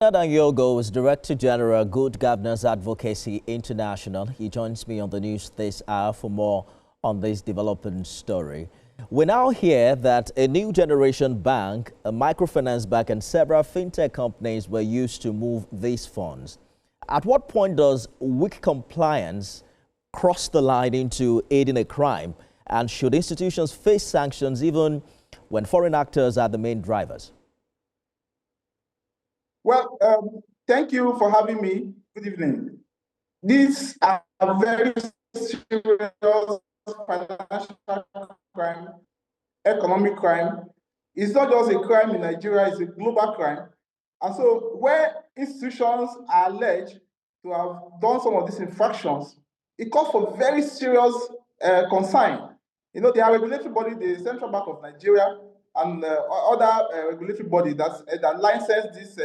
Bernard Yogo is Director General, Good Governance Advocacy International. He joins me on the news this hour for more on this developing story. We now hear that a new generation bank, a microfinance bank, and several fintech companies were used to move these funds. At what point does weak compliance cross the line into aiding a crime? And should institutions face sanctions even when foreign actors are the main drivers? Well, thank you for having me. Good evening. These are very serious financial crime, economic crime. It's not just a crime in Nigeria, it's a global crime. And so where institutions are alleged to have done some of these infractions, it calls for very serious concern. You know, the regulatory body, the Central Bank of Nigeria, and other regulatory body that license these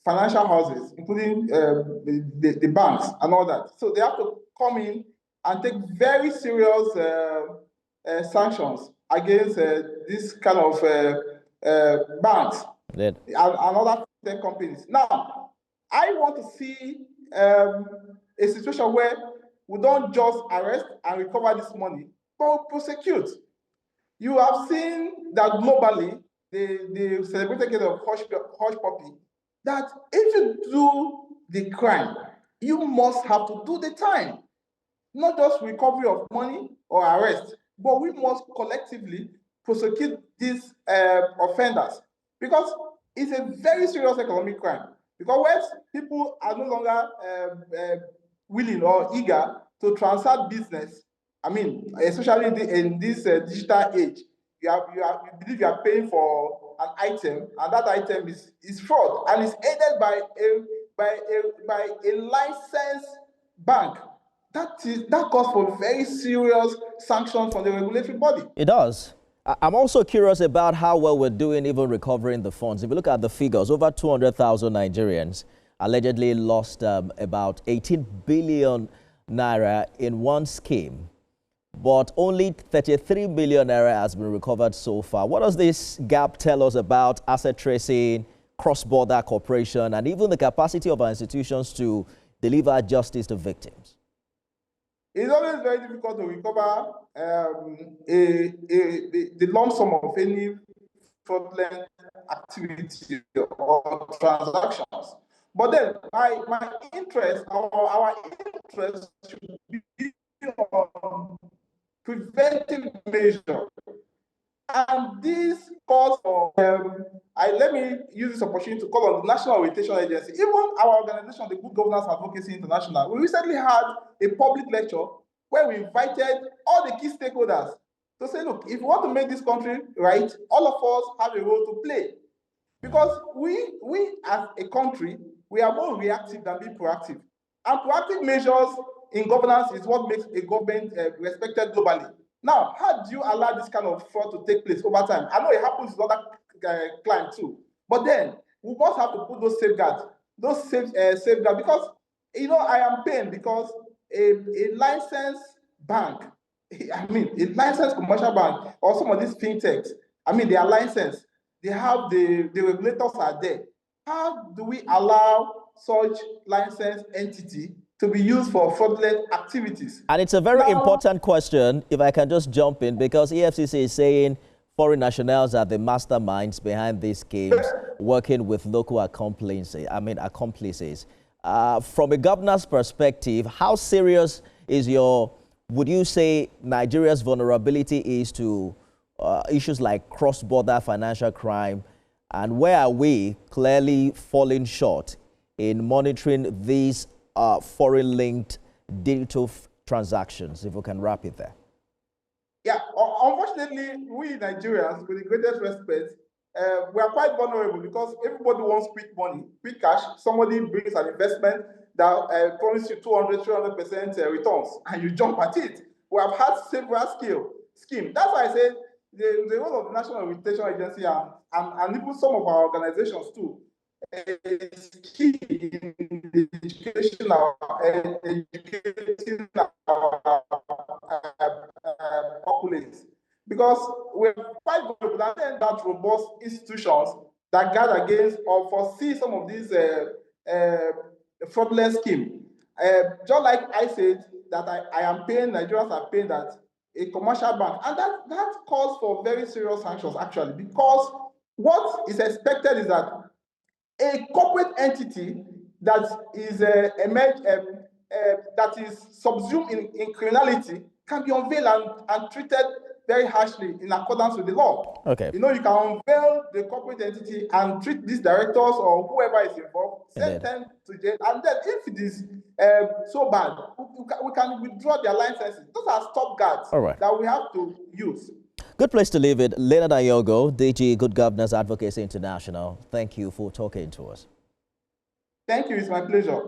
financial houses, including the banks and all that. So they have to come in and take very serious sanctions against this kind of banks and other tech companies. Now, I want to see a situation where we don't just arrest and recover this money, but we prosecute. You have seen that globally, the celebrated case of Hush Puppy, that if you do the crime, you must have to do the time. Not just recovery of money or arrest, but we must collectively prosecute these offenders, because it's a very serious economic crime. Because when people are no longer willing or eager to transact business, I mean, especially in this digital age, you believe you are paying for an item, and that item is fraud, and is aided by a licensed bank. That calls for very serious sanctions from the regulatory body. It does. I'm also curious about how well we're doing even recovering the funds. If you look at the figures, over 200,000 Nigerians allegedly lost about 18 billion naira in one scheme, but only 33 billion naira has been recovered so far. What does this gap tell us about asset tracing, cross-border cooperation, and even the capacity of our institutions to deliver justice to victims? It's always very difficult to recover the lump sum of any fraudulent activity or transactions. But then my interest, or our interest, should be on preventive measure. And this calls for, let me use this opportunity to call on the National Orientation Agency, even our organization, the Good Governance Advocacy International. We recently had a public lecture where we invited all the key stakeholders to say, look, if we want to make this country right, all of us have a role to play. Because we as a country, we are more reactive than being proactive. And proactive measures in governance is what makes a government respected globally. Now, how do you allow this kind of fraud to take place over time? I know it happens with other clients too, but then we must have to put those safeguards, safeguards, because, you know, I am pained because a licensed bank, I mean, a licensed commercial bank, or some of these fintechs, I mean, they are licensed, they have the regulators are there. How do we allow such licensed entity to be used for fraudulent activities? And it's a very important question, if I can just jump in, because EFCC is saying foreign nationals are the masterminds behind these schemes, working with local accomplices. From a governor's perspective, how serious is would you say Nigeria's vulnerability is to issues like cross-border financial crime, and where are we clearly falling short in monitoring these foreign-linked digital transactions, if we can wrap it there? Yeah, unfortunately, we Nigerians, with the greatest respect, we are quite vulnerable because everybody wants quick money, quick cash. Somebody brings an investment that promises you 300% returns, and you jump at it. We have had several schemes. That's why I said the role of the National Orientation Agency and even some of our organizations too is key in the education educating our populace, because we're quite vulnerable, and that robust institutions that guard against or foresee some of these fraudulent schemes. Just like I said, that I am paying, Nigerians are paying that a commercial bank, and that calls for very serious sanctions actually, because what is expected is that a corporate entity that is that is subsumed in criminality can be unveiled and treated very harshly in accordance with the law. Okay. You know, you can unveil the corporate entity and treat these directors or whoever is involved, send them to jail, and then if it is so bad, we can withdraw their licenses. Those are stopgaps that we have to use. Good place to leave it. Leonard Ayogo, DG Good Governance Advocacy International. Thank you for talking to us. Thank you. It's my pleasure.